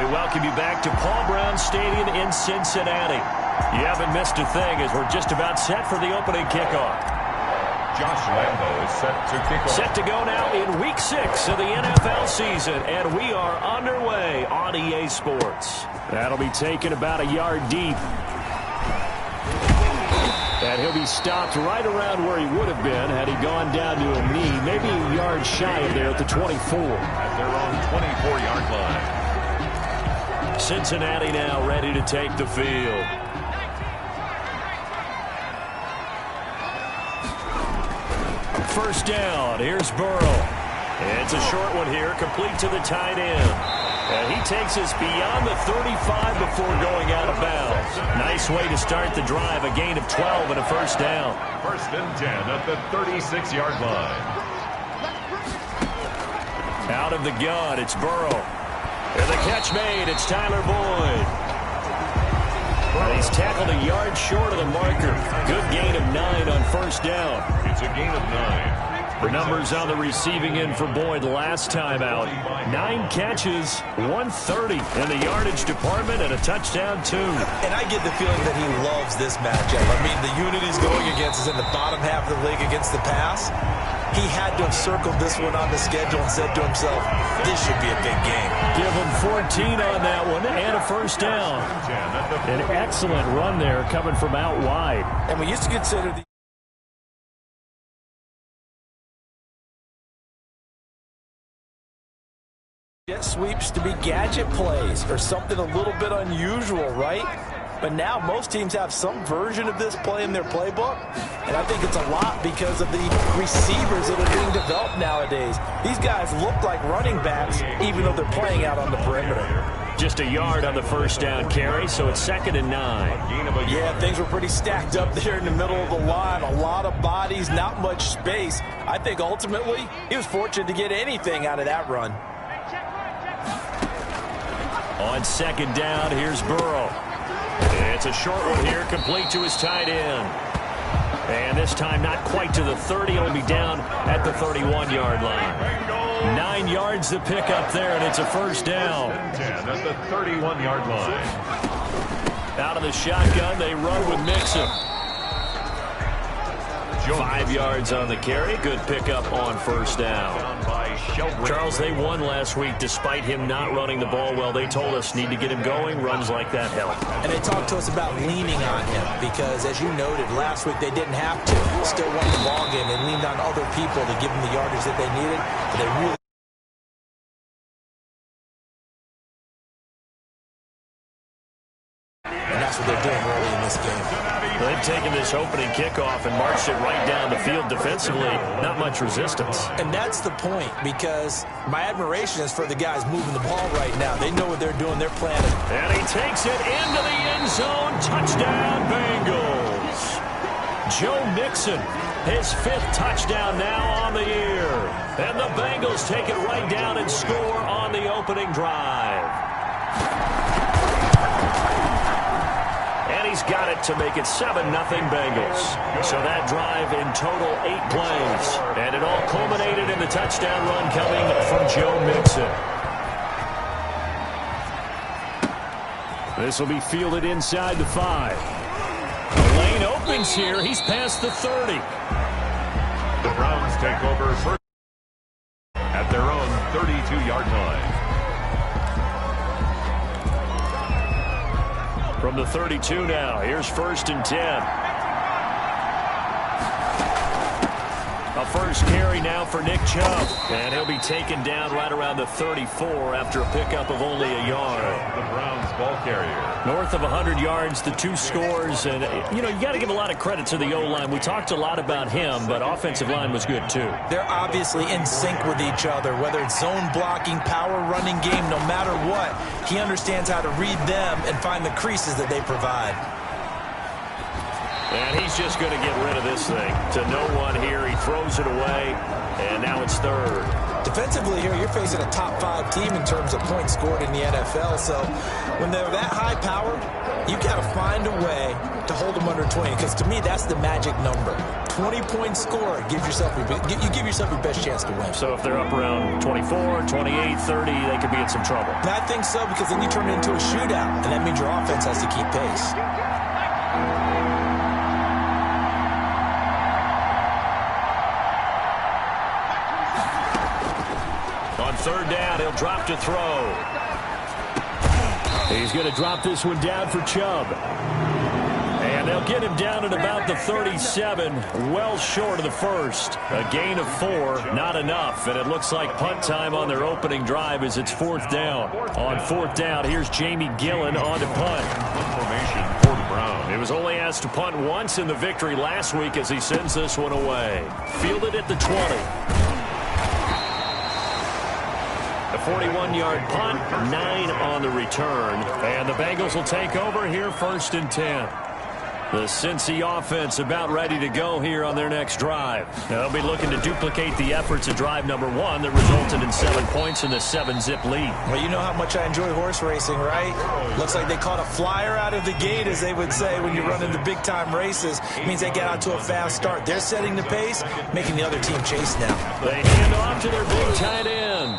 We welcome you back to Paul Brown Stadium in Cincinnati. You haven't missed a thing as we're just about set for the opening kickoff. Josh Lambo is set to kick off. Set to go now in Week 6 of the NFL season, and we are underway on EA Sports. That'll be taken about a yard deep. And he'll be stopped right around where he would have been had he gone down to a knee, maybe a yard shy of there at the 24. At their own 24-yard line. Cincinnati now ready to take the field. First down, here's Burrow. It's a short one here, complete to the tight end. And he takes us beyond the 35 before going out of bounds. Nice way to start the drive, a gain of 12 and a first down. First and 10 at the 36-yard line. Out of the gun, it's Burrow. And the catch made, it's Tyler Boyd. And he's tackled a yard short of the marker. Good gain of 9 on first down. It's a gain of 9. The numbers on the receiving end for Boyd last time out. 9 catches, 130 in the yardage department, and a touchdown, too. And I get the feeling that he loves this matchup. I mean, the unit he's going against is in the bottom half of the league against the pass. He had to have circled this one on the schedule and said to himself, this should be a big game. Give him 14 on that one and a first down. An excellent run there coming from out wide. And we used to consider the jet sweeps to be gadget plays or something a little bit unusual, right? But now most teams have some version of this play in their playbook, and I think it's a lot because of the receivers that are being developed nowadays. These guys look like running backs even though they're playing out on the perimeter. Just a yard on the first down carry, so it's 2nd and 9. Yeah, things were pretty stacked up there in the middle of the line. A lot of bodies, not much space. I think ultimately he was fortunate to get anything out of that run. On 2nd down, here's Burrow. It's a short one here, complete to his tight end. And this time not quite to the 30. It'll be down at the 31-yard line. 9 yards to pick up there, and it's a first down. 10 at the 31-yard line. Out of the shotgun, they run with Mixon. 5 yards on the carry. Good pickup on first down. Charles, they won last week despite him not running the ball well. They told us need to get him going. Runs like that help. And they talked to us about leaning on him because, as you noted, last week they didn't have to. Still won the ball game. They leaned on other people to give them the yardage that they needed. But they really that's what they're doing early in this game. They've taken this opening kickoff and marched it right down the field defensively. Not much resistance. And that's the point, because my admiration is for the guys moving the ball right now. They know what they're doing. They're planning. And he takes it into the end zone. Touchdown, Bengals. Joe Mixon, his 5th touchdown now on the year. And the Bengals take it right down and score on the opening drive. And he's got it to make it 7-0 Bengals. So that drive in total 8 plays. And it all culminated in the touchdown run coming from Joe Mixon. This will be fielded inside the 5. The lane opens here. He's past the 30. The Browns take over first at their own 32-yard line. From the 32 now, here's 1st and 10. A first carry now for Nick Chubb. And he'll be taken down right around the 34 after a pickup of only a yard. The Browns ball carrier. North of 100 yards, the 2 scores. And, you know, you got to give a lot of credit to the O-line. We talked a lot about him, but offensive line was good, too. They're obviously in sync with each other, whether it's zone blocking, power running game, no matter what. He understands how to read them and find the creases that they provide. And he's just going to get rid of this thing. To no one here. He throws it away, and now it's 3rd. Defensively here, you're facing a top 5 team in terms of points scored in the NFL. So when they're that high powered, You've got to find a way to hold them under 20, because to me, that's the magic number. 20-point score, you give yourself your best chance to win. So if they're up around 24, 28, 30, they could be in some trouble. And I think so, because then you turn it into a shootout, and that means your offense has to keep pace. On third down, he'll drop to throw. He's going to drop this one down for Chubb. And they'll get him down at about the 37, well short of the first. A gain of 4, not enough. And it looks like punt time on their opening drive as it's fourth down. On fourth down, here's Jamie Gillen on to punt. Formation for the Browns. He was only asked to punt once in the victory last week as he sends this one away. Fielded at the 20. A 41-yard punt, 9 on the return. And the Bengals will take over here first and 10. The Cincy offense about ready to go here on their next drive. They'll be looking to duplicate the efforts of drive number 1 that resulted in 7 points in the 7-zip lead. Well, you know how much I enjoy horse racing, right? Looks like they caught a flyer out of the gate, as they would say when you run into big-time races. It means they get out to a fast start. They're setting the pace, making the other team chase now. They hand off to their big tight end.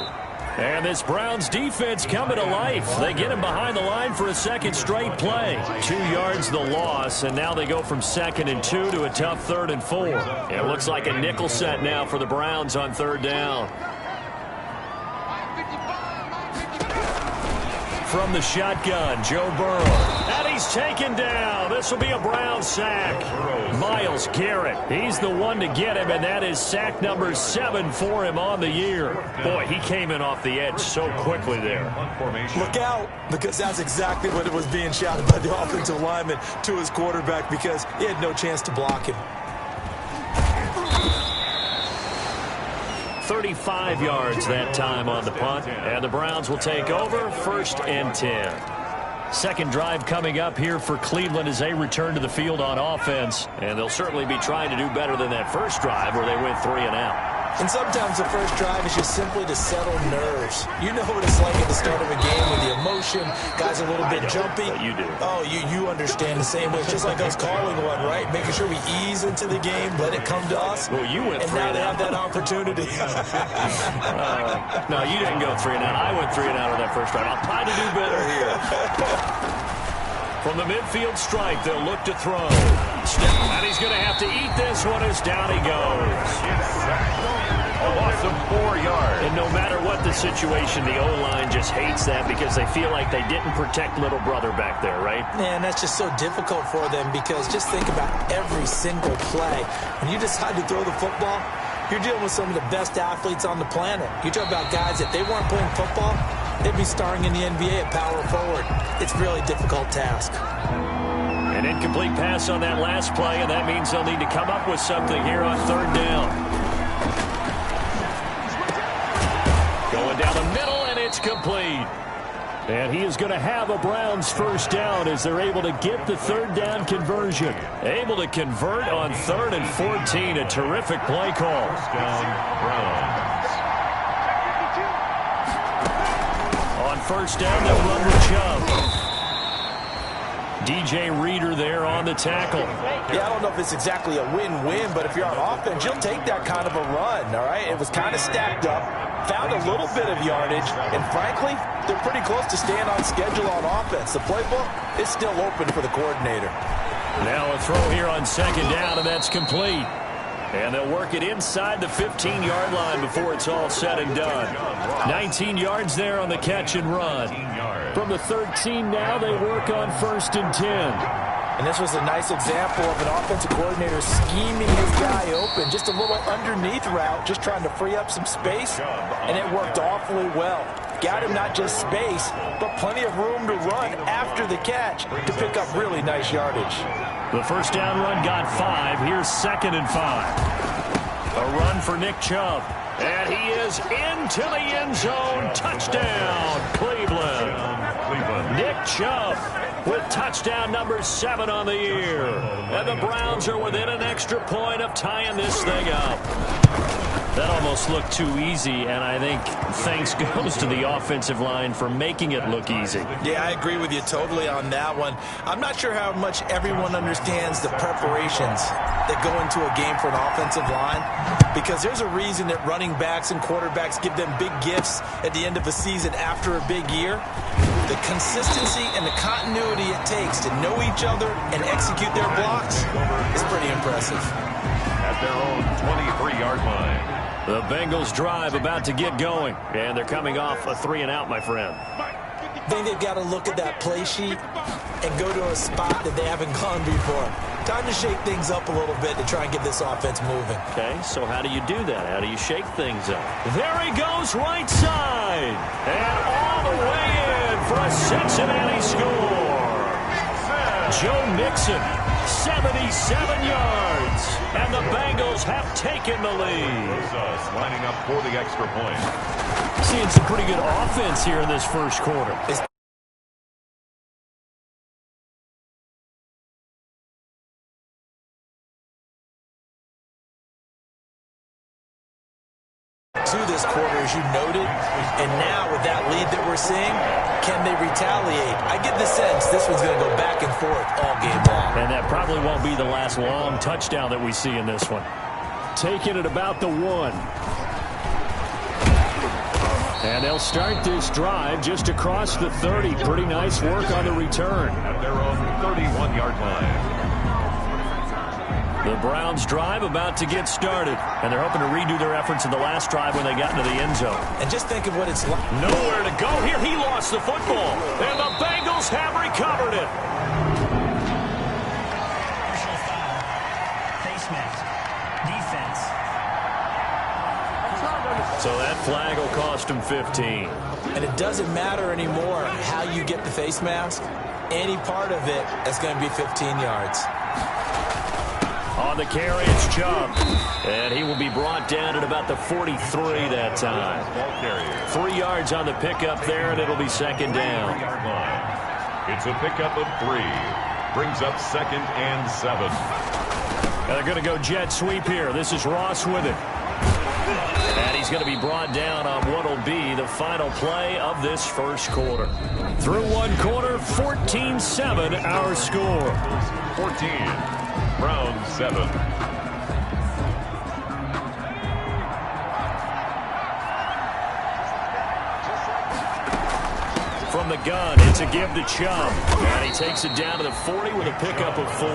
And this Browns defense coming to life. They get him behind the line for a second straight play. 2 yards the loss, and now they go from 2nd and 2 to a tough 3rd and 4. It looks like a nickel set now for the Browns on third down. From the shotgun, Joe Burrow. And he's taken down. This will be a Brown sack. Myles Garrett, he's the one to get him, and that is sack number 7 for him on the year. Boy, he came in off the edge so quickly there. Look out, because that's exactly what it was being shouted by the offensive lineman to his quarterback, because he had no chance to block him. 35 yards that time on the punt, and the Browns will take over 1st and 10. Second drive coming up here for Cleveland as they return to the field on offense, and they'll certainly be trying to do better than that first drive where they went 3 and out. And sometimes the first drive is just simply to settle nerves. You know what it's like at the start of a game with the emotion. Guys are a little bit jumpy. You do. Oh, you understand the same way. It's just like us calling one, right? Making sure we ease into the game, let it come to us. Well, you went 3 and and now they out. have that opportunity. No, you didn't go 3 and out. I went 3 and out on that first drive. I'll try to do better here. From the midfield stripe, they'll look to throw. And he's going to have to eat this one as down he goes. A loss of 4 yards. And no matter what the situation, the O-line just hates that because they feel like they didn't protect little brother back there, right? Man, that's just so difficult for them, because just think about every single play. When you decide to throw the football, you're dealing with some of the best athletes on the planet. You talk about guys, if they weren't playing football, they'd be starring in the NBA at power forward. It's a really difficult task. An incomplete pass on that last play, and that means they'll need to come up with something here on third down. Going down the middle, and it's complete. And he is going to have a Browns first down as they're able to get the third down conversion. Able to convert on 3rd and 14. A terrific play call. First down, Browns. On first down, they'll run with Chubb. DJ Reader there on the tackle. Yeah, I don't know if it's exactly a win-win, but if you're on offense, you'll take that kind of a run, all right? It was kind of stacked up, found a little bit of yardage, and frankly, they're pretty close to staying on schedule on offense. The playbook is still open for the coordinator. Now a throw here on second down, and that's complete. And they'll work it inside the 15-yard line before it's all said and done. 19 yards there on the catch and run. From the 13 now, they work on 1st and 10. And this was a nice example of an offensive coordinator scheming his guy open. Just a little underneath route, just trying to free up some space, and it worked awfully well. Got him not just space, but plenty of room to run after the catch to pick up really nice yardage. The first down run got 5. Here's 2nd and 5. A run for Nick Chubb. And he is into the end zone. Touchdown, Cleveland. Nick Chubb with touchdown number 7 on the year. And the Browns are within an extra point of tying this thing up. That almost looked too easy, and I think thanks goes to the offensive line for making it look easy. Yeah, I agree with you totally on that one. I'm not sure how much everyone understands the preparations that go into a game for an offensive line, because there's a reason that running backs and quarterbacks give them big gifts at the end of a season after a big year. The consistency and the continuity it takes to know each other and execute their blocks is pretty impressive. At their own 23-yard line. The Bengals drive about to get going, and they're coming off a 3-and-out, my friend. I think they've got to look at that play sheet and go to a spot that they haven't gone before. Time to shake things up a little bit to try and get this offense moving. Okay, so how do you do that? How do you shake things up? There he goes, right side. And all the way in for a Cincinnati score. Joe Mixon, 77 yards. And the Bengals have taken the lead. Lining up for the extra point. Seeing some pretty good offense here in this first quarter. To this quarter, as you noted, and now with that lead that we're seeing, can they retaliate? I get the sense this one's going to go back and forth all game long. And that probably won't be the last long touchdown that we see in this one. Taking it about the 1. And they'll start this drive just across the 30. Pretty nice work on the return. At their own 31-yard line. The Browns drive about to get started, and they're hoping to redo their efforts in the last drive when they got into the end zone. And just think of what it's like. Nowhere to go here. He lost the football, and the Bengals have recovered it. Face mask. Defense. So that flag will cost him 15. And it doesn't matter anymore how you get the face mask. Any part of it is going to be 15 yards. On the carry, it's Chubb. And he will be brought down at about the 43 that time. 3 yards on the pickup there, and it'll be second down. It's a pickup of 3. Brings up 2nd and 7. And they're going to go jet sweep here. This is Ross with it. And he's going to be brought down on what will be the final play of this first quarter. Through one quarter, 14-7 our score. 14. Browns 7. From the gun, it's a give to Chubb. And he takes it down to the 40 with a pickup of 4.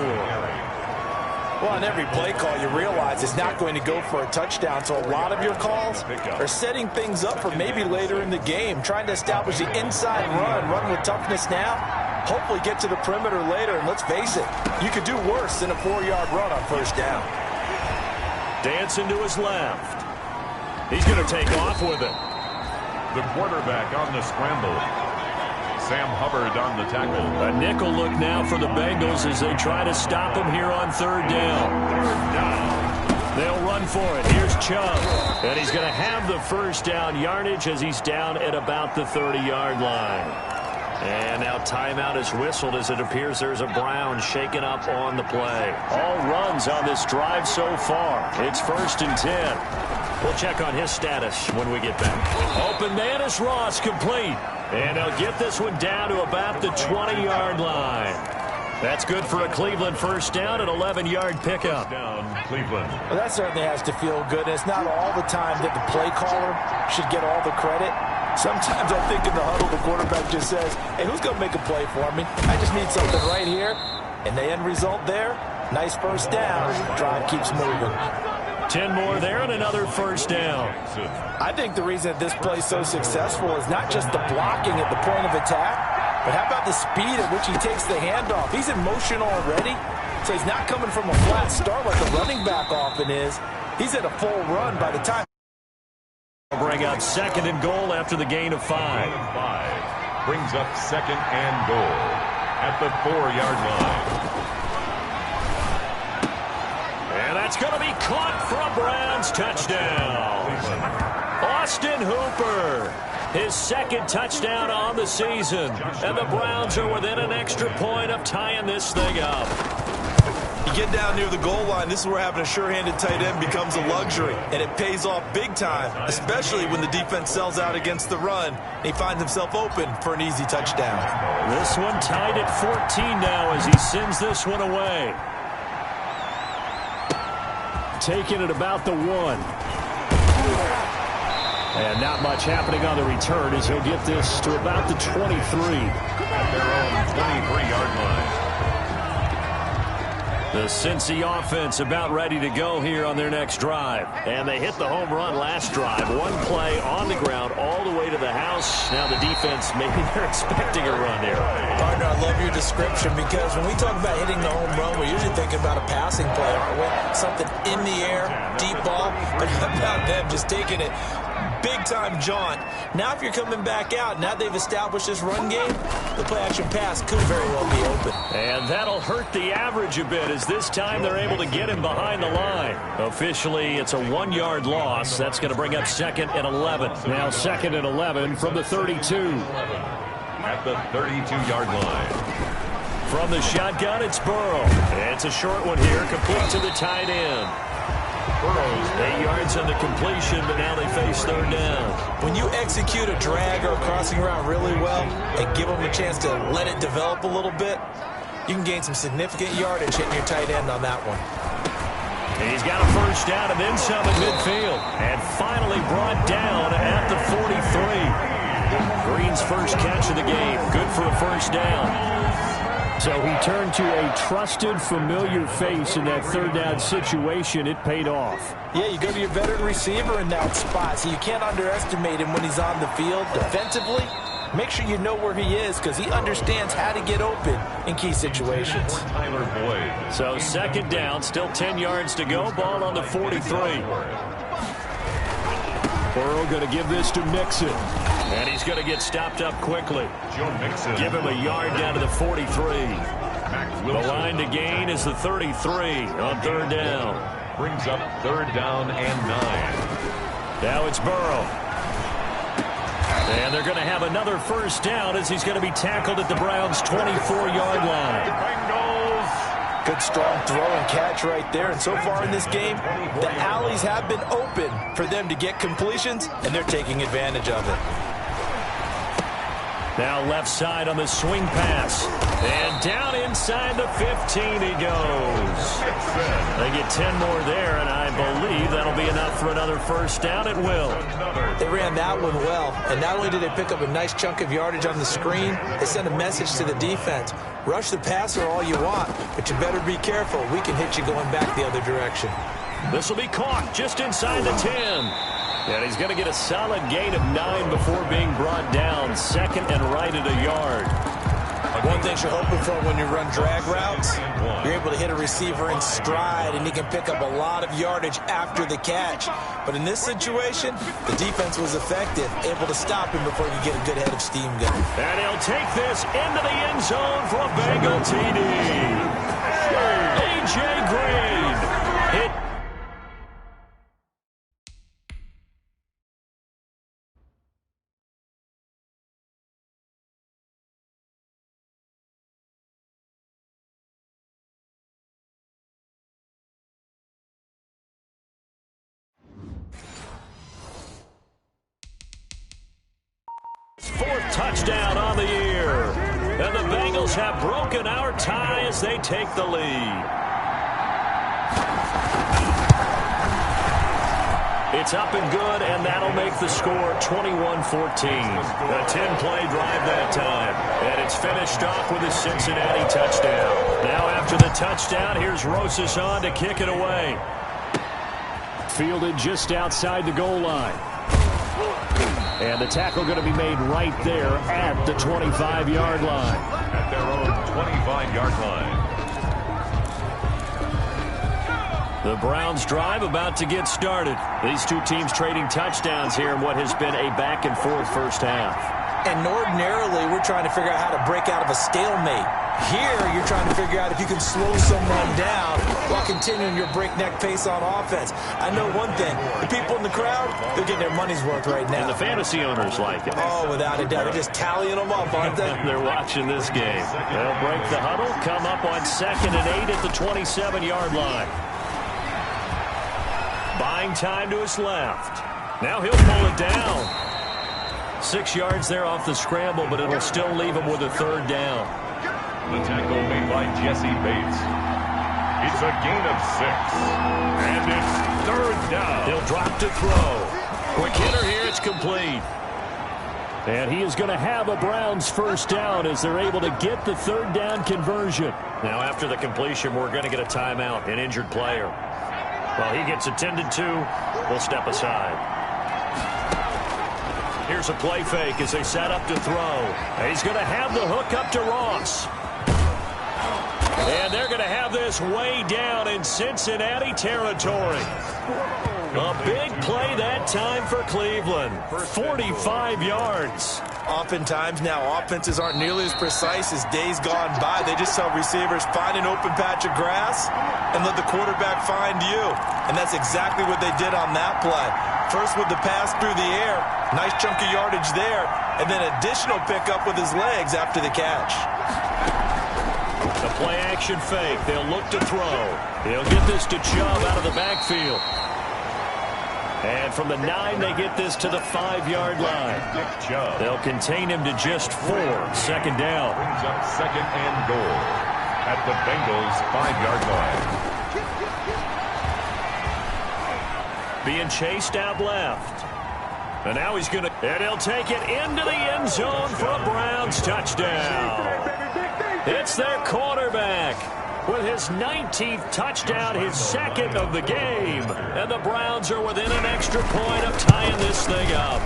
Well, on every play call, you realize it's not going to go for a touchdown, so a lot of your calls are setting things up for maybe later in the game, trying to establish the inside run with toughness now, hopefully get to the perimeter later, and let's face it, you could do worse than a 4-yard run on first down. Dancing to his left. He's going to take off with it. The quarterback on the scramble. Sam Hubbard on the tackle. A nickel look now for the Bengals as they try to stop him here on third down. They'll run for it. Here's Chubb. And he's going to have the first down yardage as he's down at about the 30-yard line. And now timeout is whistled as it appears there's a Brown shaken up on the play. All runs on this drive so far. It's 1st and 10. We'll check on his status when we get back. Open man is Ross, complete. And they'll get this one down to about the 20-yard line. That's good for a Cleveland first down, an 11-yard pickup. Down Cleveland. Well, that certainly has to feel good. And it's not all the time that the play caller should get all the credit. Sometimes I think in the huddle, the quarterback just says, hey, who's going to make a play for me? I just need something right here. And the end result there, nice first down. Drive keeps moving. 10 more there and another first down. I think the reason that this play is so successful is not just the blocking at the point of attack, but how about the speed at which he takes the handoff? He's in motion already, so he's not coming from a flat start like a running back often is. He's at a full run by the time. Bring up 2nd and goal after the gain of 5. Brings up 2nd and goal at the 4-yard line. And that's going to be caught for a Browns touchdown. Austin Hooper, his 2nd touchdown on the season. And the Browns are within an extra point of tying this thing up. You get down near the goal line, this is where having a sure-handed tight end becomes a luxury, and it pays off big time, especially when the defense sells out against the run, and he finds himself open for an easy touchdown. This one tied at 14 now as he sends this one away. Taking it about the 1. And not much happening on the return as he'll get this to about the 23. At their own 23-yard line. The Cincy offense about ready to go here on their next drive. And they hit the home run last drive. One play on the ground all the way to the house. Now the defense, maybe they're expecting a run here. Partner, I love your description because when we talk about hitting the home run, we're usually thinking about a passing play, aren't we? Something in the air, deep ball. But how about them just taking it big-time jaunt? Now if you're coming back out, now they've established this run game, the play-action pass could very well be open. And that'll hurt the average a bit as this time they're able to get him behind the line. Officially, it's a 1-yard loss. That's going to bring up 2nd and 11. Now 2nd and 11 from the 32. At the 32-yard line. From the shotgun, it's Burrow. It's a short one here, complete to the tight end. Burrow's 8 yards on the completion, but now they face 3rd down. When you execute a drag or a crossing route really well and give them a chance to let it develop a little bit, you can gain some significant yardage hitting your tight end on that one. He's got a 1st down and then some at midfield. And finally brought down at the 43. Green's first catch of the game. Good for a 1st down. So he turned to a trusted, familiar face in that 3rd down situation. It paid off. Yeah, you go to your veteran receiver in that spot, so you can't underestimate him when he's on the field defensively. Make sure you know where he is because he understands how to get open in key situations. Tyler Boyd. So 2nd down, still 10 yards to go. Ball on the 43. Burrow going to give this to Mixon. And he's going to get stopped up quickly. Joe Mixon. Give him a yard down to the 43. The line to gain is the 33 on 3rd down. Brings up 3rd down and 9. Now it's Burrow. And they're going to have another 1st down as he's going to be tackled at the Browns' 24-yard line. Bengals. Good strong throw and catch right there. And so far in this game, the alleys have been open for them to get completions, and they're taking advantage of it. Now left side on the swing pass. And down inside the 15 he goes. They get 10 more there, and I believe that'll be enough for another 1st down. It will. They ran that one well, and not only did they pick up a nice chunk of yardage on the screen, they sent a message to the defense. Rush the passer all you want, but you better be careful. We can hit you going back the other direction. This will be caught just inside the 10. And he's going to get a solid gain of 9 before being brought down. 2nd and right at a yard. One thing you're hoping for when you run drag routes, you're able to hit a receiver in stride, and he can pick up a lot of yardage after the catch. But in this situation, the defense was effective, able to stop him before you get a good head of steam going. And he'll take this into the end zone for a Bengal TD. A.J. Green hit. Fourth touchdown on the year. And the Bengals have broken our tie as they take the lead. It's up and good, and that'll make the score 21-14. A 10-play drive that time. And it's finished off with a Cincinnati touchdown. Now after the touchdown, here's Rosas on to kick it away. Fielded just outside the goal line. And the tackle going to be made right there at the 25-yard line. At their own 25-yard line. The Browns drive about to get started. These two teams trading touchdowns here in what has been a back-and-forth first half. And ordinarily, we're trying to figure out how to break out of a stalemate. Here, you're trying to figure out if you can slow someone down while continuing your breakneck pace on offense. I know one thing. The people in the crowd, they're getting their money's worth right now. And the fantasy owners like it. Oh, without a doubt. They're just tallying them up, aren't they? They're watching this game. They'll break the huddle, come up on 2nd and 8 at the 27-yard line. Buying time to his left. Now he'll pull it down. 6 yards there off the scramble, but it'll still leave him with a 3rd down. The tackle made by Jesse Bates. It's a gain of 6. And it's 3rd down. He'll drop to throw. Quick hitter here, it's complete. And he is going to have a Browns 1st down as they're able to get the 3rd down conversion. Now after the completion, we're going to get a timeout, an injured player. Well, he gets attended to. We'll step aside. Here's a play fake as they set up to throw. He's going to have the hook up to Ross. And they're going to have this way down in Cincinnati territory. A big play that time for Cleveland. 45 yards. Oftentimes now, offenses aren't nearly as precise as days gone by. They just tell receivers, find an open patch of grass and let the quarterback find you. And that's exactly what they did on that play. First with the pass through the air, nice chunk of yardage there, and then additional pickup with his legs after the catch. The play action fake. They'll look to throw. He'll get this to Chubb out of the backfield. And from the 9, they get this to the 5-yard line. They'll contain him to just 4. 2nd down. Brings up 2nd and goal at the Bengals' 5-yard line. Being chased out left. And now he's going to, and he'll take it into the end zone for a Browns touchdown. It's their quarterback with his 19th touchdown, his 2nd of the game. And the Browns are within an extra point of tying this thing up.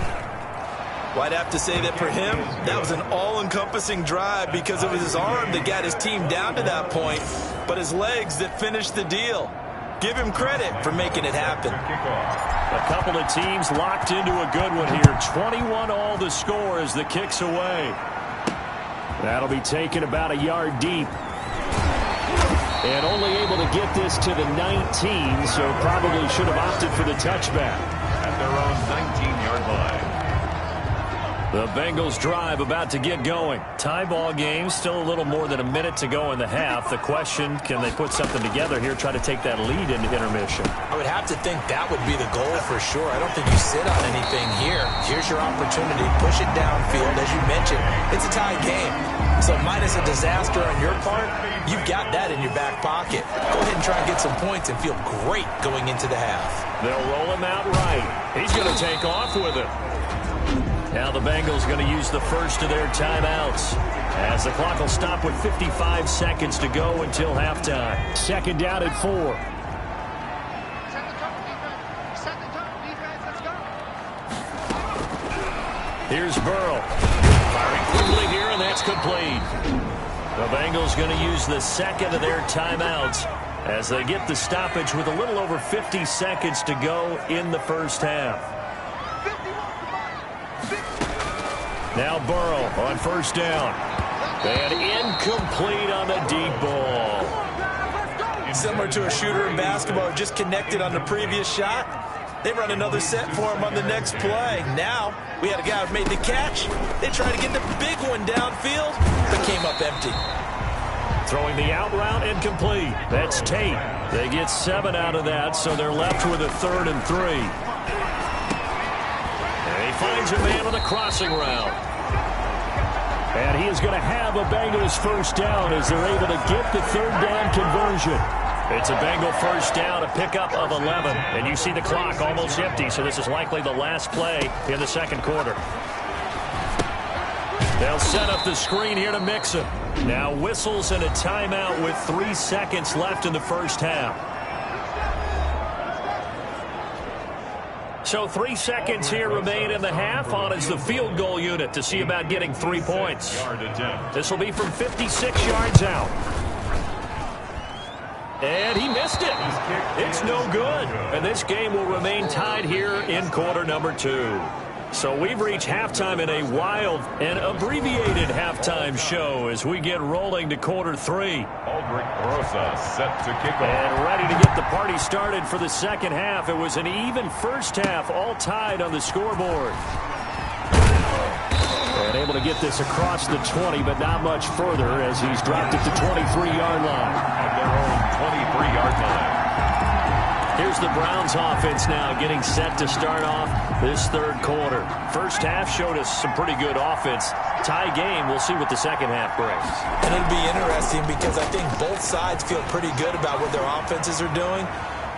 Well, I'd have to say that for him, that was an all-encompassing drive because it was his arm that got his team down to that point, but his legs that finished the deal. Give him credit for making it happen. A couple of teams locked into a good one here. 21 all the score as the kick's away. That'll be taken about a yard deep. And only able to get this to the 19, so probably should have opted for the touchback. At their own 19-yard line. The Bengals drive about to get going. Tie ball game, still a little more than a minute to go in the half. The question, can they put something together here, try to take that lead into intermission? I would have to think that would be the goal for sure. I don't think you sit on anything here. Here's your opportunity. Push it downfield. As you mentioned, it's a tie game. So minus a disaster on your part, you've got that in your back pocket. Go ahead and try and get some points and feel great going into the half. They'll roll him out right. He's going to take off with it. Now the Bengals going to use the first of their timeouts as the clock will stop with 55 seconds to go until halftime. 2nd down at 4. Here's Burrow. Firing quickly here, and that's complete. The Bengals going to use the 2nd of their timeouts as they get the stoppage with a little over 50 seconds to go in the first half. Now Burrow on 1st down. And incomplete on the deep ball. Similar to a shooter in basketball, just connected on the previous shot. They run another set for him on the next play. Now, we had a guy who made the catch. They tried to get the big one downfield, but came up empty. Throwing the out route incomplete. That's Tate. They get 7 out of that, so they're left with a 3rd and 3. He finds a man on the crossing route. And he is going to have a Bengals 1st down as they're able to get the 3rd down conversion. It's a Bengal 1st down, a pickup of 11. And you see the clock almost empty, so this is likely the last play in the 2nd quarter. They'll set up the screen here to mix it. Now whistles and a timeout with 3 seconds left in the first half. So 3 seconds here remain in the half on as the field goal unit to see about getting 3 points. This will be from 56 yards out. And he missed it. It's no good. And this game will remain tied here in quarter number 2. So we've reached halftime in a wild and abbreviated halftime show as we get rolling to quarter 3. Aldrich Rosa set to kick off. And ready to get the party started for the second half. It was an even first half, all tied on the scoreboard. And able to get this across the 20, but not much further as he's dropped it to 23-yard line. At their own 23-yard line. Here's the Browns offense now getting set to start off this third quarter. First half showed us some pretty good offense. Tie game, we'll see what the second half brings. And it'll be interesting because I think both sides feel pretty good about what their offenses are doing.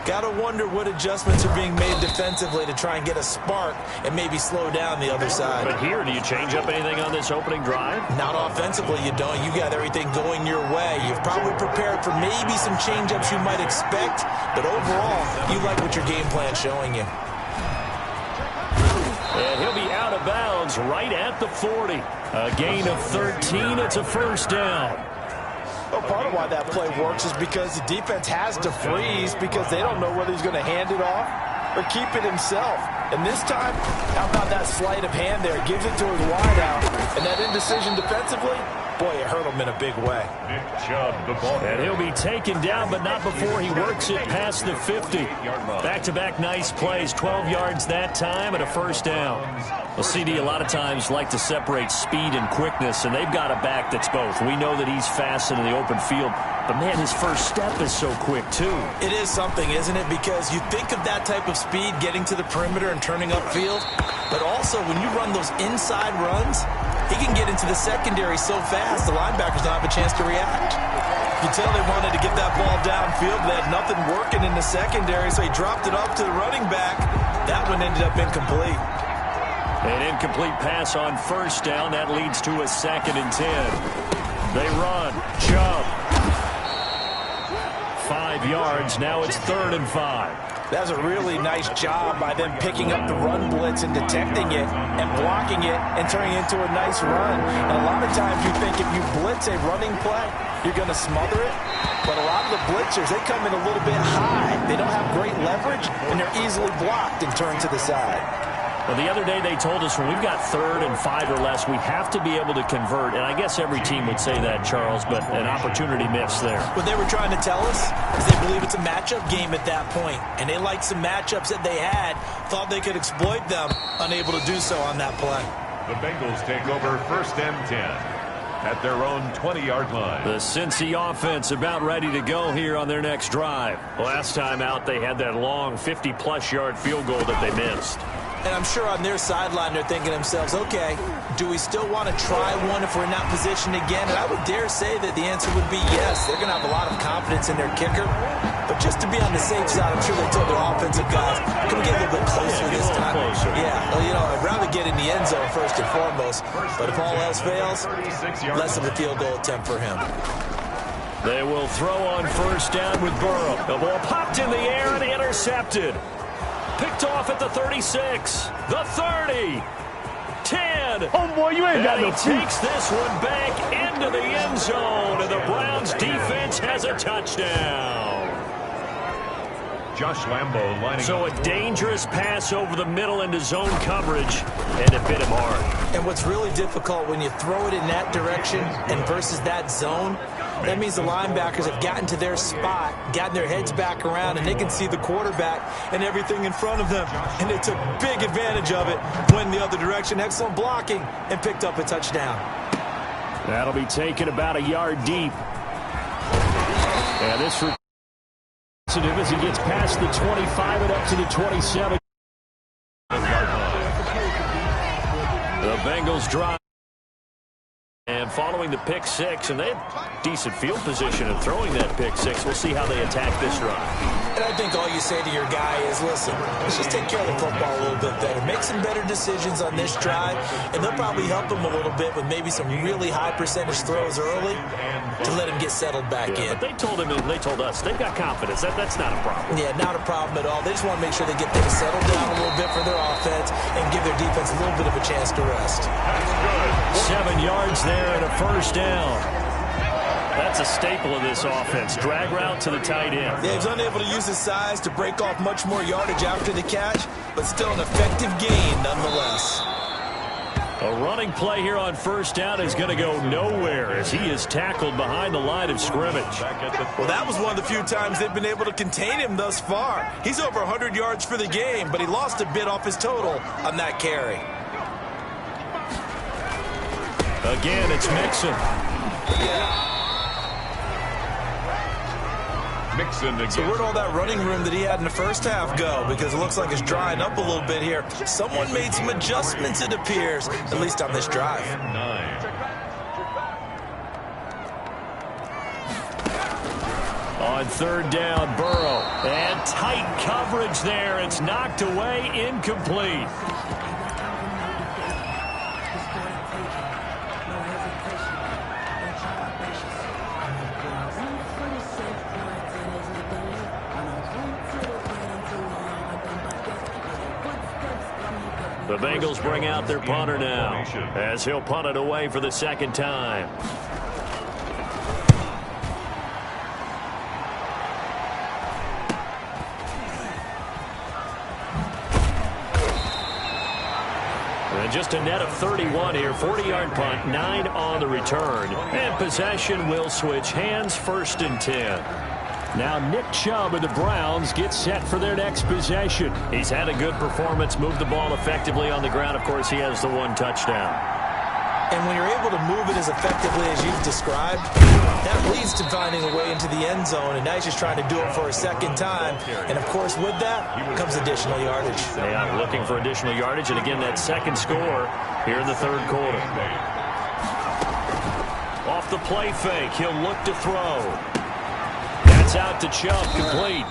Got to wonder what adjustments are being made defensively to try and get a spark and maybe slow down the other side. But here, do you change up anything on this opening drive? Not offensively, you don't. You got everything going your way. You've probably prepared for maybe some change-ups you might expect, but overall, you like what your game plan's showing you. And he'll be out of bounds right at the 40. A gain of 13. It's a first down. Well, part of why that play works is because the defense has to freeze because they don't know whether he's going to hand it off or keep it himself. And this time, how about that sleight of hand there? Gives it to his wideout. And that indecision defensively, boy, it hurt him in a big way. Nick Chubb, the ball. And he'll be taken down, but not before he works it past the 50. Back-to-back nice plays, 12 yards that time and a first down. Well, CD, a lot of times like to separate speed and quickness, and they've got a back that's both. We know that he's fast in the open field, but, man, his first step is so quick, too. It is something, isn't it? Because you think of that type of speed getting to the perimeter and turning upfield, but also when you run those inside runs, he can get into the secondary so fast the linebackers don't have a chance to react. You tell they wanted to get that ball downfield. They had nothing working in the secondary, so he dropped it off to the running back. That one ended up incomplete. An incomplete pass on first down. That leads to a 2nd and 10. They run. Chubb. 5 yards. Now it's 3rd and 5. That was a really nice job by them picking up the run blitz and detecting it and blocking it and turning it into a nice run. And a lot of times you think if you blitz a running play, you're going to smother it. But a lot of the blitzers, they come in a little bit high. They don't have great leverage, and they're easily blocked and turned to the side. Well, the other day they told us when we've got 3rd and 5 or less, we have to be able to convert. And I guess every team would say that, Charles, but an opportunity missed there. What they were trying to tell us is they believe it's a matchup game at that point. And they liked some matchups that they had, thought they could exploit them, unable to do so on that play. The Bengals take over 1st and 10 at their own 20-yard line. The Cincy offense about ready to go here on their next drive. Last time out, they had that long 50-plus yard field goal that they missed. And I'm sure on their sideline they're thinking to themselves, okay, do we still want to try one if we're in that position again? And I would dare say that the answer would be yes. They're going to have a lot of confidence in their kicker. But just to be on the safe side, I'm sure they told their offensive guys, can we get a little bit closer this time? Yeah, well, you know, I'd rather get in the end zone first and foremost. But if all else fails, less of a field goal attempt for him. They will throw on first down with Burrow. The ball popped in the air and intercepted. Picked off at the 36, the 30, 10. Oh, boy, you ain't got no feet. Takes this one back into the end zone, and the Browns defense has a touchdown. Josh Lambo lining So up. a dangerous pass over the middle into zone coverage, and it bit him hard. And what's really difficult when you throw it in that direction and versus that zone, that means the linebackers have gotten to their spot, gotten their heads back around, and they can see the quarterback and everything in front of them. And they took big advantage of it, went the other direction, excellent blocking, and picked up a touchdown. That'll be taken about a yard deep. And this as he gets past the 25 and up to the 27. The Bengals drive. And following the pick six, and they had decent field position of throwing that pick six. We'll see how they attack this run. And I think all you say to your guy is, listen, let's just take care of the football a little bit better. Make some better decisions on this drive, and they'll probably help him a little bit with maybe some really high percentage throws early to let him get settled back in. But they told him, and they told us, they've got confidence. That's not a problem. Yeah, not a problem at all. They just want to make sure they get things settled down a little bit for their offense and give their defense a little bit of a chance to rest. 7 yards there and a first down. That's a staple of this offense. Drag route to the tight end. Yeah, he was unable to use his size to break off much more yardage after the catch, but still an effective gain nonetheless. A running play here on first down is going to go nowhere as he is tackled behind the line of scrimmage. Well, that was one of the few times they've been able to contain him thus far. He's over 100 yards for the game, but he lost a bit off his total on that carry. Again, it's Mixon. Mixon again. So where'd all that running room that he had in the first half go? Because it looks like it's drying up a little bit here. Someone made some adjustments, it appears, at least on this drive. 9. On third down, Burrow. And tight coverage there. It's knocked away, incomplete. The Bengals bring out their punter now as he'll punt it away for the second time. And just a net of 31 here, 40-yard punt, 9 on the return. And possession will switch hands, 1st and 10. Now Nick Chubb and the Browns get set for their next possession. He's had a good performance, moved the ball effectively on the ground. Of course, he has the 1 touchdown. And when you're able to move it as effectively as you've described, that leads to finding a way into the end zone. And now he's just trying to do it for a second time. And, of course, with that comes additional yardage. Yeah, looking for additional yardage. And, again, that second score here in the third quarter. Off the play fake, he'll look to throw. That's out to Chubb, complete.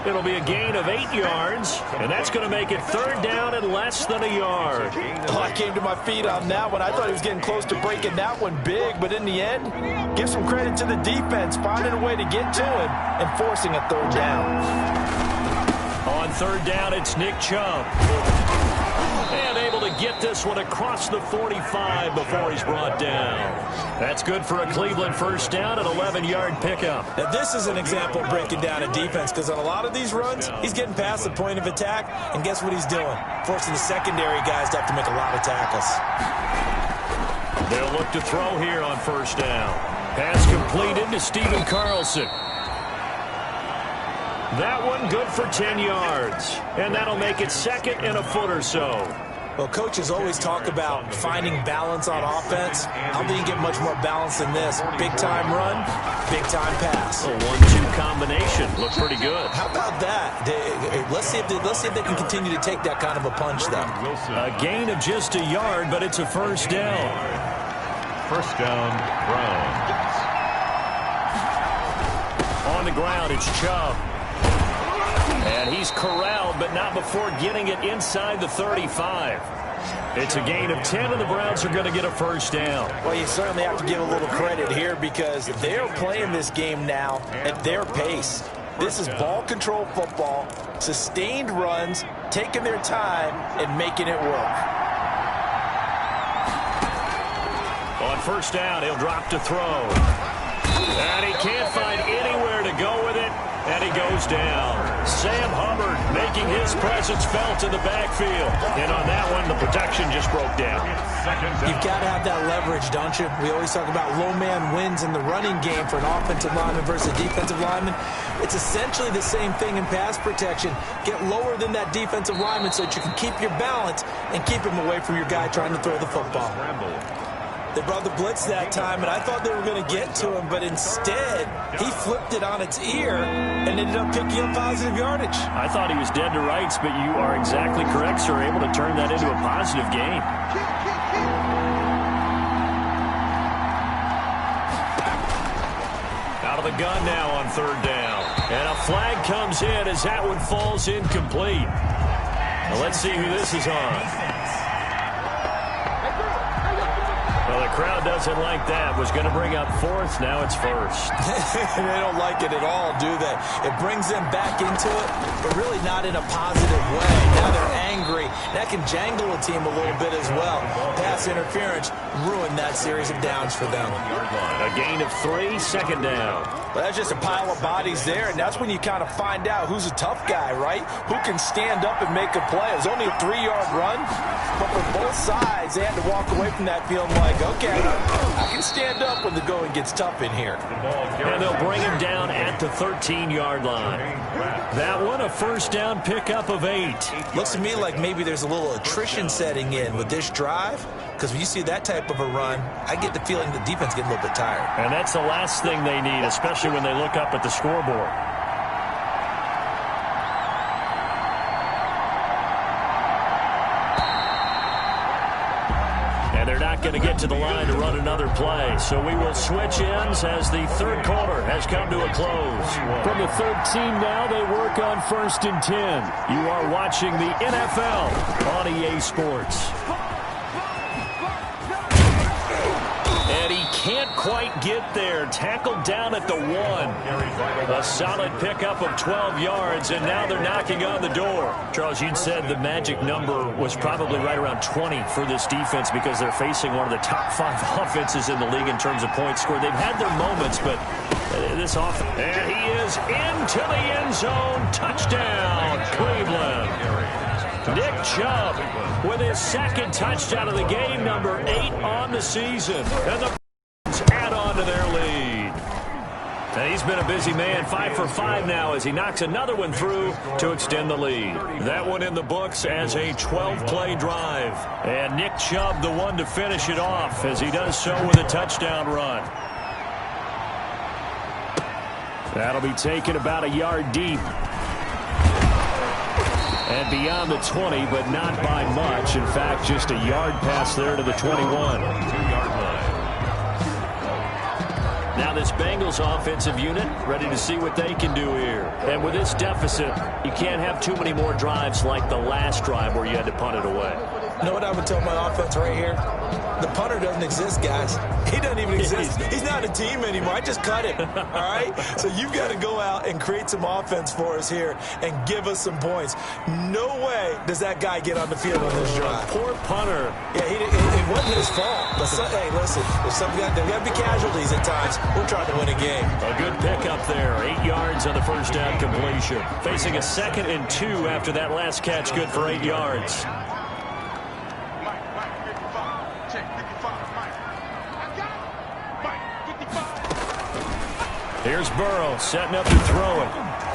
It'll be a gain of 8 yards, and that's going to make it 3rd down and less than a yard. Oh, I came to my feet on that one. I thought he was getting close to breaking that one big, but in the end, give some credit to the defense, finding a way to get to him and forcing a 3rd down. On 3rd down, it's Nick Chubb. And able to get this one across the 45 before he's brought down. That's good for a Cleveland 1st down, an 11-yard pickup. Now, this is an example of breaking down a defense, because on a lot of these runs, he's getting past the point of attack, and guess what he's doing? Forcing the secondary guys to have to make a lot of tackles. They'll look to throw here on 1st down. Pass completed to Stephen Carlson. That one good for 10 yards. And that'll make it 2nd and a foot or so. Well, coaches always talk about finding balance on offense. I don't think you get much more balance than this. Big-time run, big-time pass. A 1-2 combination. Looked pretty good. How about that? Let's see if they can continue to take that kind of a punch, though. A gain of just a yard, but it's a 1st down. 1st down, Browns. On the ground, it's Chubb. And he's corralled, but not before getting it inside the 35. It's a gain of 10, and the Browns are going to get a 1st down. Well, you certainly have to give a little credit here because they're playing this game now at their pace. This is ball control football, sustained runs, taking their time, and making it work. On 1st down, he'll drop to throw. And he can't find anywhere to go with it. And he goes down. Sam Hubbard making his presence felt in the backfield. And on that one, the protection just broke down. You've got to have that leverage, don't you? We always talk about low man wins in the running game for an offensive lineman versus a defensive lineman. It's essentially the same thing in pass protection. Get lower than that defensive lineman so that you can keep your balance and keep him away from your guy trying to throw the football. They brought the blitz that time, and I thought they were going to get to him, but instead, he flipped it on its ear and ended up picking up positive yardage. I thought he was dead to rights, but you are exactly correct, sir, able to turn that into a positive gain. Out of the gun now on 3rd down. And a flag comes in as that one falls incomplete. Now let's see who this is on. Well, the crowd doesn't like that. Was going to bring up fourth. Now it's first. They don't like it at all, do they? It brings them back into it, but really not in a positive way. Now they're angry. That can jangle a team a little bit as well. Pass interference ruined that series of downs for them. A gain of 3, second down. But that's just a pile of bodies there, and that's when you kind of find out who's a tough guy, right? Who can stand up and make a play. It was only a 3-yard run, but for both sides, they had to walk away from that feeling like, okay, I can stand up when the going gets tough in here. And they'll bring him down at the 13-yard line. That one, a first down pickup of 8. Looks to me like maybe there's a little attrition setting in with this drive, because when you see that type of a run, I get the feeling the defense getting a little bit tired. And that's the last thing they need, especially when they look up at the scoreboard. And they're not going to get to the line to run another play. So we will switch ends as the third quarter has come to a close. From the 13 now, they work on 1st and 10. You are watching the NFL on EA Sports. And he can't quite get there. Tackled down at the 1. A solid pickup of 12 yards, and now they're knocking on the door. Charles, you'd said the magic number was probably right around 20 for this defense because they're facing one of the top 5 offenses in the league in terms of points scored. They've had their moments, but this offense. And he is into the end zone. Touchdown, Cleveland. Nick Chubb with his second touchdown of the game, number 8 on the season. And the add on to their lead. And he's been a busy man, 5 for 5 now as he knocks another one through to extend the lead. That one in the books as a 12-play drive. And Nick Chubb the one to finish it off as he does so with a touchdown run. That'll be taken about a yard deep. And beyond the 20, but not by much. In fact, just a yard pass there to the 21. 2-yard line. Now this Bengals offensive unit ready to see what they can do here. And with this deficit, you can't have too many more drives like the last drive where you had to punt it away. You know what I would tell my offense right here? The punter doesn't exist, guys. He doesn't even exist. He's not a team anymore. I just cut him, all right? So you've got to go out and create some offense for us here and give us some points. No way does that guy get on the field on this drive. Poor punter. Yeah, it wasn't his fault. But hey, listen, there got to be casualties at times. We're trying to win a game. A good pickup there. 8 yards on the first down completion. Facing a 2nd and 2 after that last catch, good for 8 yards. Here's Burrow setting up to throw it.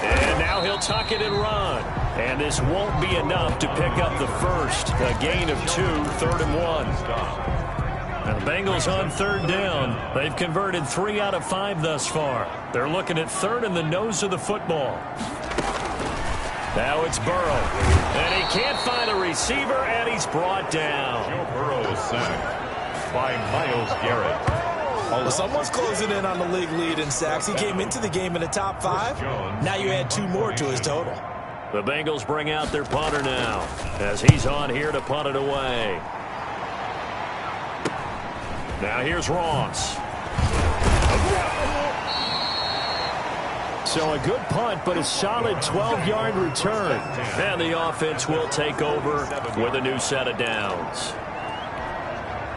And now he'll tuck it and run. And this won't be enough to pick up the first. A gain of 2, 3rd and 1. And the Bengals on 3rd down. They've converted 3 out of 5 thus far. They're looking at 3rd in the nose of the football. Now it's Burrow. And he can't find a receiver, and he's brought down. Joe Burrow is sacked by Myles Garrett. Well, someone's closing in on the league lead in sacks. He came into the game in the top 5. Now you add 2 more to his total. The Bengals bring out their punter now as he's on here to punt it away. Now here's Ross. So a good punt, but a solid 12-yard return. And the offense will take over with a new set of downs.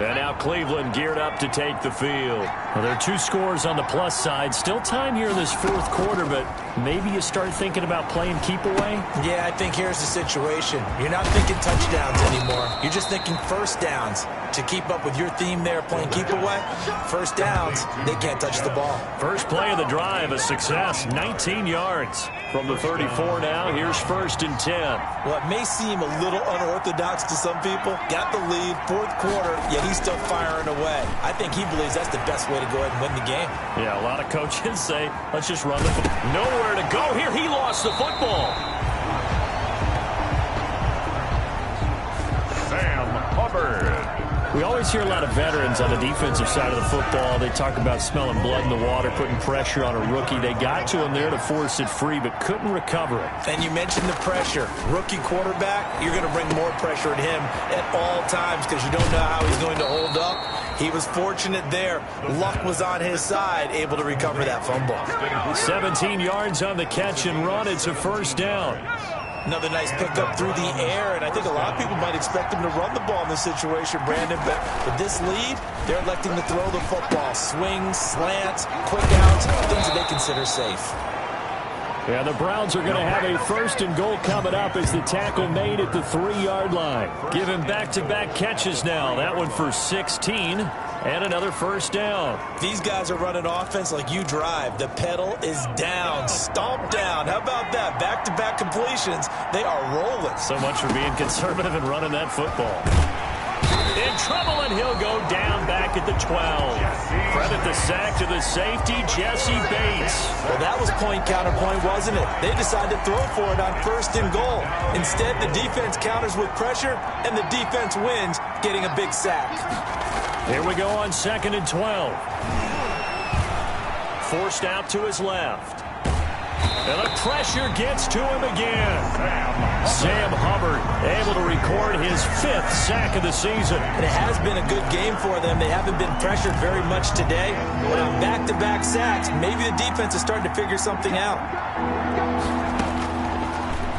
And now Cleveland geared up to take the field. Well, there are 2 scores on the plus side. Still time here in this 4th quarter, but maybe you start thinking about playing keep away? Yeah, I think here's the situation. You're not thinking touchdowns anymore. You're just thinking first downs. To keep up with your theme there, playing keep away, first downs, they can't touch the ball. First play of the drive, a success, 19 yards. From the 34 now, here's 1st and 10. Well, it may seem a little unorthodox to some people. Got the lead, 4th quarter, yet he's still firing away. I think he believes that's the best way to go ahead and win the game. Yeah, a lot of coaches say, let's just run the football. Nowhere to go here. He lost the football. Sam Hubbard. We always hear a lot of veterans on the defensive side of the football. They talk about smelling blood in the water, putting pressure on a rookie. They got to him there to force it free, but couldn't recover it. And you mentioned the pressure. Rookie quarterback, you're going to bring more pressure at him at all times because you don't know how he's going to hold up. He was fortunate there. Luck was on his side, able to recover that fumble. 17 yards on the catch and run. It's a first down. Another nice pickup through the air, and I think a lot of people might expect him to run the ball in this situation, Brandon, but with this lead, they're electing to throw the football. Swings, slants, quick outs, things that they consider safe. Yeah, the Browns are going to have a first and goal coming up as the tackle made at the 3-yard line. Give him back-to-back catches now. That one for 16. And another first down. These guys are running offense like you drive. The pedal is down, stomped down. How about that? Back-to-back completions. They are rolling. So much for being conservative and running that football. In trouble, and he'll go down back at the 12. Credit the sack to the safety, Jesse Bates. Well, that was point counterpoint, wasn't it? They decided to throw for it on first and goal. Instead, the defense counters with pressure, and the defense wins, getting a big sack. Here we go on 2nd and 12. Forced out to his left. And the pressure gets to him again. Sam Hubbard able to record his 5th sack of the season. And it has been a good game for them. They haven't been pressured very much today. But on back-to-back sacks, maybe the defense is starting to figure something out.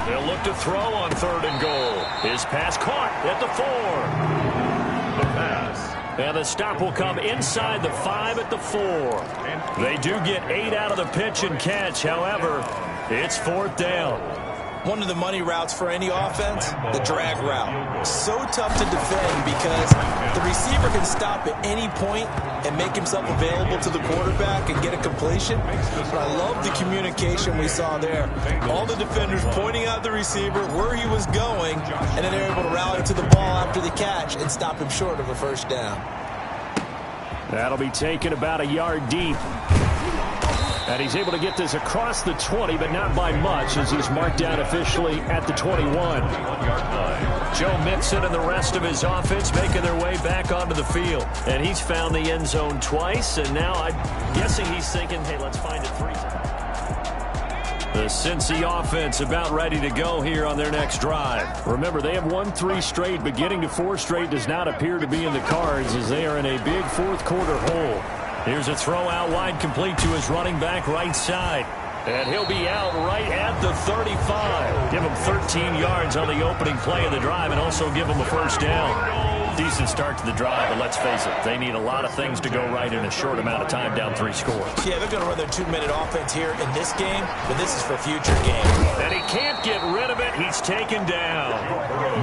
They'll look to throw on 3rd and goal. His pass caught at the 4. The pass. And the stop will come inside the 5 at the 4. They do get 8 out of the pitch and catch. However, it's 4th down. One of the money routes for any offense, the drag route. So tough to defend because the receiver can stop at any point and make himself available to the quarterback and get a completion. But I love the communication we saw there. All the defenders pointing out the receiver, where he was going, and then they're able to rally to the ball after the catch and stop him short of a first down. That'll be taken about a yard deep. And he's able to get this across the 20, but not by much, as he's marked down officially at the 21. Joe Mixon and the rest of his offense making their way back onto the field. And he's found the end zone twice, and now I'm guessing he's thinking, hey, let's find it 3 times. The Cincy offense about ready to go here on their next drive. Remember, they have won 3 straight, but getting to 4 straight does not appear to be in the cards as they are in a big 4th quarter hole. Here's a throw out wide, complete to his running back right side. And he'll be out right at the 35. Give him 13 yards on the opening play of the drive and also give him a first down. Decent start to the drive, but let's face it, they need a lot of things to go right in a short amount of time, down 3 scores. Yeah, they're going to run their 2-minute offense here in this game, but this is for future games. And he can't get rid of it. He's taken down.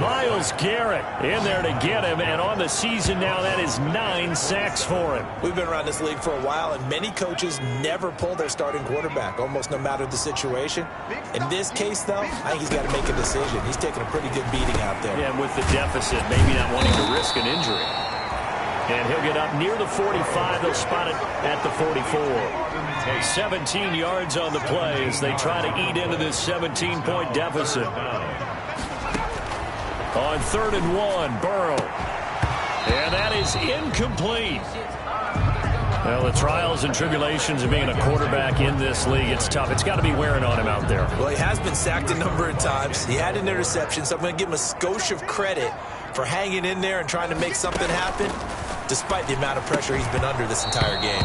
Myles Garrett in there to get him, and on the season now, that is 9 sacks for him. We've been around this league for a while, and many coaches never pull their starting quarterback, almost no matter the situation. In this case, though, I think he's got to make a decision. He's taking a pretty good beating out there. Yeah, and with the deficit, maybe not wanting to risk an injury. And he'll get up near the 45. They'll spot it at the 44. 17 yards on the play as they try to eat into this 17-point deficit. On 3rd and 1, Burrow. And that is incomplete. Well, the trials and tribulations of being a quarterback in this league, it's tough. It's got to be wearing on him out there. Well, he has been sacked a number of times. He had an interception, so I'm going to give him a skosh of credit for hanging in there and trying to make something happen, despite the amount of pressure he's been under this entire game.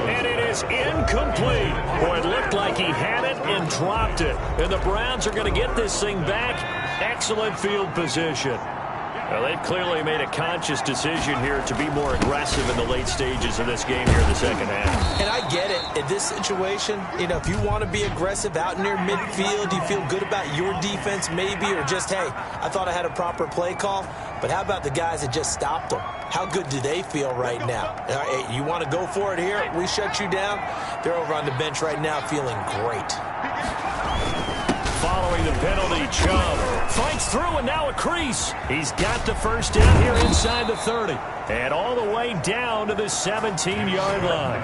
And it is incomplete. Boy, it looked like he had it and dropped it. And the Browns are going to get this thing back. Excellent field position. Well, they've clearly made a conscious decision here to be more aggressive in the late stages of this game here in the second half. And I get it. In this situation, you know, if you want to be aggressive out near midfield, you feel good about your defense maybe, or just, hey, I thought I had a proper play call. But how about the guys that just stopped them? How good do they feel right now? Hey, you want to go for it here? We shut you down. They're over on the bench right now feeling great. following the penalty. Chubb fights through, and now a crease. He's got the first down here inside the 30. And all the way down to the 17-yard line.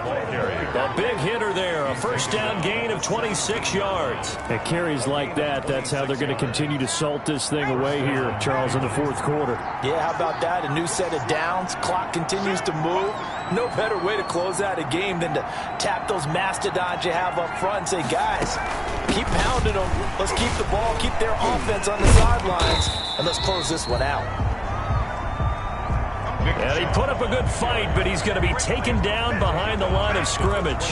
A big hitter there. A first down gain of 26 yards. At carries like that, that's how they're going to continue to salt this thing away here, Charles, in the fourth quarter. Yeah, how about that? A new set of downs. Clock continues to move. No better way to close out a game than to tap those mastodons you have up front and say, guys, keep pounding them. Let's keep the ball, keep their offense on the sidelines, and let's close this one out. And he put up a good fight, but he's going to be taken down behind the line of scrimmage.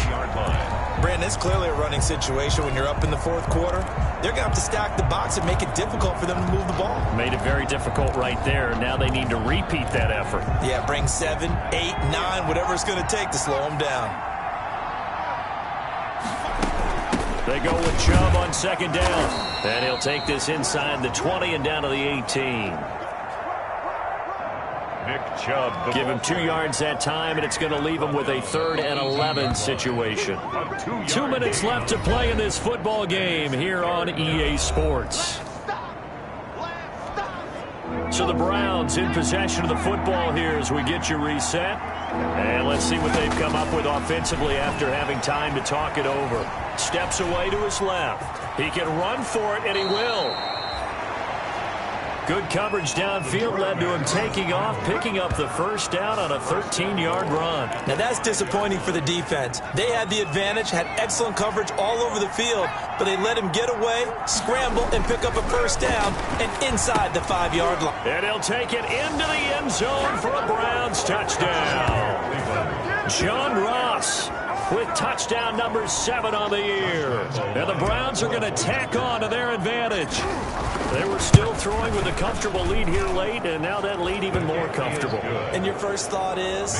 Brandon, it's clearly a running situation when you're up in the fourth quarter. They're going to have to stack the box and make it difficult for them to move the ball. Made it very difficult right there. Now they need to repeat that effort. Yeah, bring 7, 8, 9, whatever it's going to take to slow them down. They go with Chubb on second down. And he'll take this inside the 20 and down to the 18. Nick Chubb. Give him 2 yards that time, and it's going to leave him with a 3rd and 11 situation. 2 minutes left to play in this football game here on EA Sports. So the Browns in possession of the football here as we get you reset. And let's see what they've come up with offensively after having time to talk it over. Steps away to his left. He can run for it, and he will. Good coverage downfield led to him taking off, picking up the first down on a 13-yard run. Now that's disappointing for the defense. They had the advantage, had excellent coverage all over the field, but they let him get away, scramble, and pick up a first down and inside the 5-yard line. And he'll take it into the end zone for a Browns touchdown. John Ross with touchdown number 7 on the year. And the Browns are going to tack on to their advantage. They were still throwing with a comfortable lead here late, and now that lead even more comfortable. And your first thought is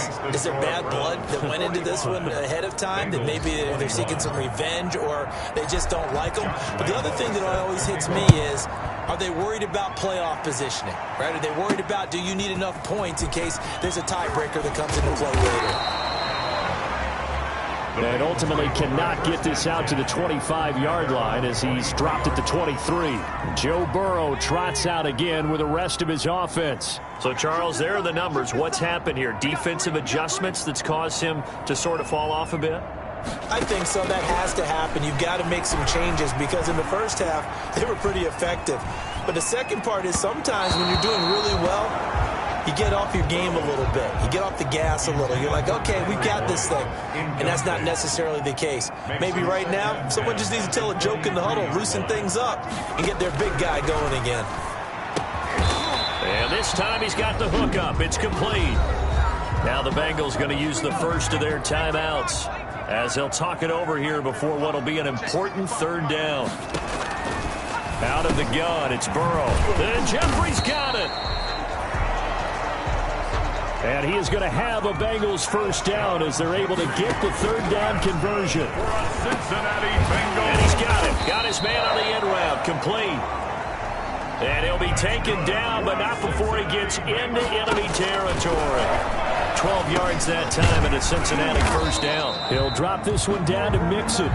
there bad blood that went into this one ahead of time, that maybe they're seeking some revenge or they just don't like them? But the other thing that always hits me is, are they worried about playoff positioning? Right? Are they worried about, do you need enough points in case there's a tiebreaker that comes into play later? And ultimately cannot get this out to the 25-yard line as he's dropped at the 23. Joe Burrow trots out again with the rest of his offense. So, Charles, there are the numbers. What's happened here? Defensive adjustments that's caused him to sort of fall off a bit? I think so. That has to happen. You've got to make some changes because in the first half, they were pretty effective. But the second part is sometimes when you're doing really well, you get off your game a little bit. You get off the gas a little. You're like, okay, we've got this thing. And that's not necessarily the case. Maybe right now, someone just needs to tell a joke in the huddle, loosen things up, and get their big guy going again. And this time he's got the hook up. It's complete. Now the Bengals going to use the first of their timeouts as they'll talk it over here before what will be an important 3rd down. Out of the gun, it's Burrow. And Jeffrey's got it. And he is going to have a Bengals first down as they're able to get the 3rd down conversion. Cincinnati Bengals. And he's got it. Got his man on the end route. Complete. And he'll be taken down, but not before he gets into enemy territory. 12 yards that time and a Cincinnati first down. He'll drop this one down to Mixon.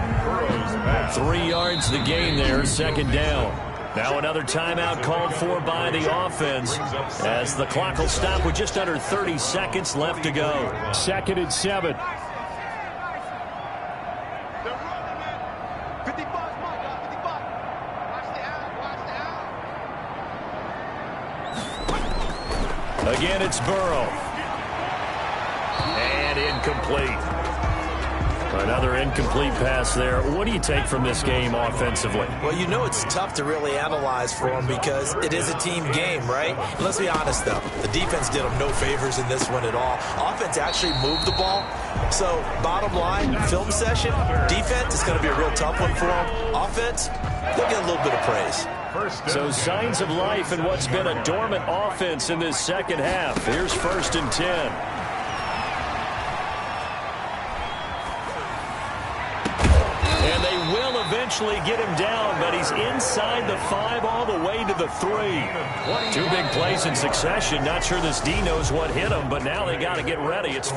3 yards the gain there, 2nd down. Now another timeout called for by the offense as the clock will stop with just under 30 seconds left to go. 2nd and 7. Again, it's Burrow. And incomplete. Another incomplete pass there. What do you take from this game offensively? Well, you know it's tough to really analyze for them because it is a team game, right? And let's be honest, though. The defense did them no favors in this one at all. Offense actually moved the ball. So, bottom line, film session, defense is going to be a real tough one for them. Offense, they'll get a little bit of praise. So signs of life in what's been a dormant offense in this second half. Here's 1st and 10. Eventually get him down, but he's inside the 5 all the way to the 3. 2 big plays in succession. Not sure this D knows what hit him, but now they got to get ready. It's